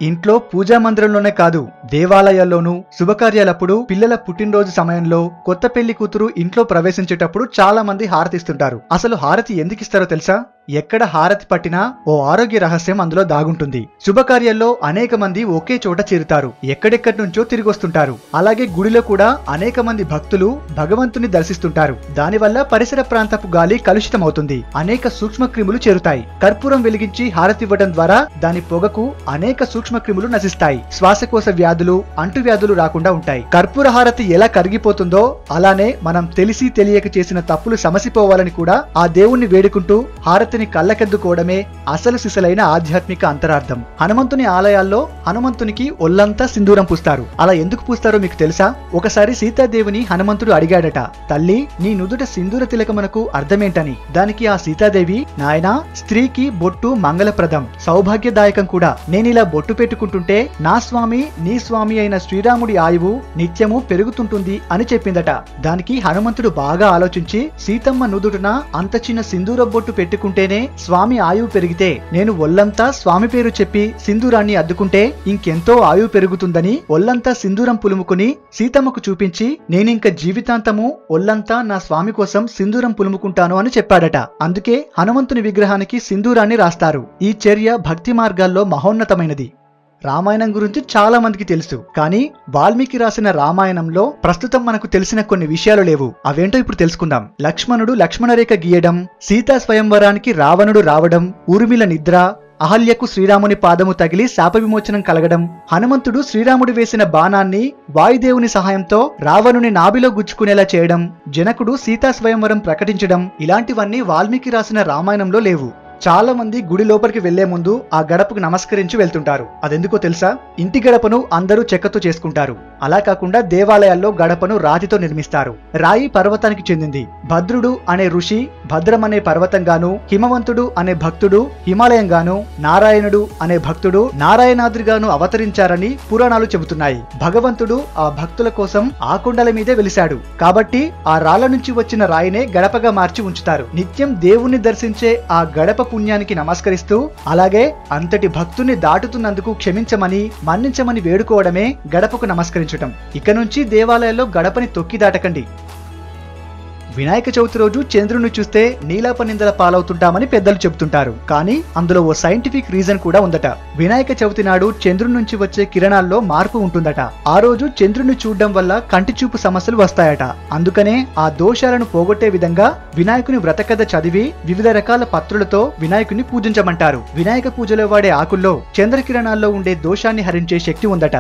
ఇంట్లో పూజా మందిరంలోనే కాదు, దేవాలయాల్లోనూ శుభకార్యాలప్పుడు, పిల్లల పుట్టినరోజు సమయంలో, కొత్త పెళ్లి కూతురు ఇంట్లో ప్రవేశించేటప్పుడు చాలా మంది హారతిస్తుంటారు. అసలు హారతి ఎందుకిస్తారో తెలుసా? ఎక్కడ హారతి పట్టినా ఓ ఆరోగ్య రహస్యం అందులో దాగుంటుంది. శుభకార్యాల్లో అనేక మంది ఒకే చోట చేరుతారు, ఎక్కడెక్కడి నుంచో తిరిగొస్తుంటారు. అలాగే గుడిలో కూడా అనేక మంది భక్తులు భగవంతుని దర్శిస్తుంటారు. దానివల్ల పరిసర ప్రాంతపు గాలి కలుషితమవుతుంది, అనేక సూక్ష్మ క్రిములు చేరుతాయి. కర్పూరం వెలిగించి హారతి ఇవ్వడం ద్వారా దాని పొగకు అనేక సూక్ష్మ క్రిములు నశిస్తాయి, శ్వాసకోశ వ్యాధులు, అంటువ్యాధులు రాకుండా ఉంటాయి. కర్పూర హారతి ఎలా కరిగిపోతుందో అలానే మనం తెలిసి తెలియక చేసిన తప్పులు సమసిపోవాలని కూడా ఆ దేవుణ్ణి వేడుకుంటూ హారతిని కళ్ళకెద్దుకోవడమే అసలు సిసలైన ఆధ్యాత్మిక అంతరార్థం. హనుమంతుని ఆలయాల్లో హనుమంతునికి ఒళ్లంతా సింధూరం పూస్తారు. అలా ఎందుకు పూస్తారో మీకు తెలుసా? ఒకసారి సీతాదేవిని హనుమంతుడు అడిగాడట, తల్లి, నీ నుదుట సింధూర తిలకమునకు అర్థమేంటని. దానికి ఆ సీతాదేవి, నాయనా, స్త్రీకి బొట్టు మంగళప్రదం, సౌభాగ్యదాయకం కూడా. నేనిలా బొట్టు పెట్టుకుంటుంటే నా స్వామి నీ స్వామి అయిన శ్రీరాముడి ఆయువు నిత్యము పెరుగుతుంటుంది అని చెప్పిందట. దానికి హనుమంతుడు బాగా ఆలోచించి, సీతమ్మ నుదుటున అంత చిన్న సింధూర బొట్టు పెట్టుకుంటేనే స్వామి ఆయువు పెరిగితే నేను ఒళ్లంతా స్వామి పేరు చెప్పి సింధూరాన్ని అద్దుకుంటే ఇంకెంతో ఆయువు పెరుగుతుందని ఒళ్లంతా సింధూరం పులుముకుని సీతమ్మకు చూపించి, నేనింక జీవితాంతము ఒళ్లంతా నా స్వామి కోసం సింధూరం పులుముకుంటాను అని చెప్పాడట. అందుకే హనుమంతుని విగ్రహానికి సింధూరాన్ని రాస్తారు. ఈ చర్య భక్తి మార్గాల్లో మహోన్నతమైనది. రామాయణం గురించి చాలా మందికి తెలుసు, కానీ వాల్మీకి రాసిన రామాయణంలో ప్రస్తుతం మనకు తెలిసిన కొన్ని విషయాలు లేవు. అవేంటో ఇప్పుడు తెలుసుకుందాం. లక్ష్మణుడు లక్ష్మణరేఖ గీయడం, సీతా స్వయంవరానికి రావణుడు రావడం, ఊర్మిళ నిద్ర, అహల్యకు శ్రీరాముని పాదము తగిలి శాప విమోచనం కలగడం, హనుమంతుడు శ్రీరాముడు వేసిన బాణాన్ని వాయుదేవుని సహాయంతో రావణుని నాభిలో గుచ్చుకునేలా చేయడం, జనకుడు సీతా స్వయంవరం ప్రకటించడం, ఇలాంటివన్నీ వాల్మీకి రాసిన రామాయణంలో లేవు. చాలా మంది గుడి లోపలికి వెళ్లే ముందు ఆ గడపకు నమస్కరించి వెళ్తుంటారు. అదెందుకో తెలుసా? ఇంటి గడపను అందరూ చెక్కతో చేసుకుంటారు. అలా కాకుండా దేవాలయాల్లో గడపను రాతితో నిర్మిస్తారు. రాయి పర్వతానికి చెందింది. భద్రుడు అనే ఋషి భద్రం అనే పర్వతంగాను, హిమవంతుడు అనే భక్తుడు హిమాలయంగాను, నారాయణుడు అనే భక్తుడు నారాయణాద్రిగాను అవతరించారని పురాణాలు చెబుతున్నాయి. భగవంతుడు ఆ భక్తుల కోసం ఆ కొండల మీదే వెలిశాడు. కాబట్టి ఆ రాళ్ల నుంచి వచ్చిన రాయినే గడపగా మార్చి ఉంచుతారు. నిత్యం దేవుణ్ణి దర్శించే ఆ గడప పుణ్యానికి నమస్కరిస్తూ, అలాగే అంతటి భక్తుని దాటుతున్నందుకు క్షమించమని, మన్నించమని వేడుకోవడమే గడపకు నమస్కరించటం. ఇక నుంచి దేవాలయాల్లో గడపని తొక్కి దాటకండి. వినాయక చవితి రోజు చంద్రుని చూస్తే నీలాప నిందల పాలవుతుంటామని పెద్దలు చెబుతుంటారు. కానీ అందులో ఓ సైంటిఫిక్ రీజన్ కూడా ఉందట. వినాయక చవితి నాడు చంద్రుని నుంచి వచ్చే కిరణాల్లో మార్పు ఉంటుందట. ఆ రోజు చంద్రుని చూడడం వల్ల కంటి చూపు సమస్యలు వస్తాయట. అందుకనే ఆ దోషాలను పోగొట్టే విధంగా వినాయకుని వ్రతకథ చదివి వివిధ రకాల పత్రులతో వినాయకుని పూజించమంటారు. వినాయక పూజలో వాడే ఆకుల్లో చంద్రకిరణాల్లో ఉండే దోషాన్ని హరించే శక్తి ఉందట.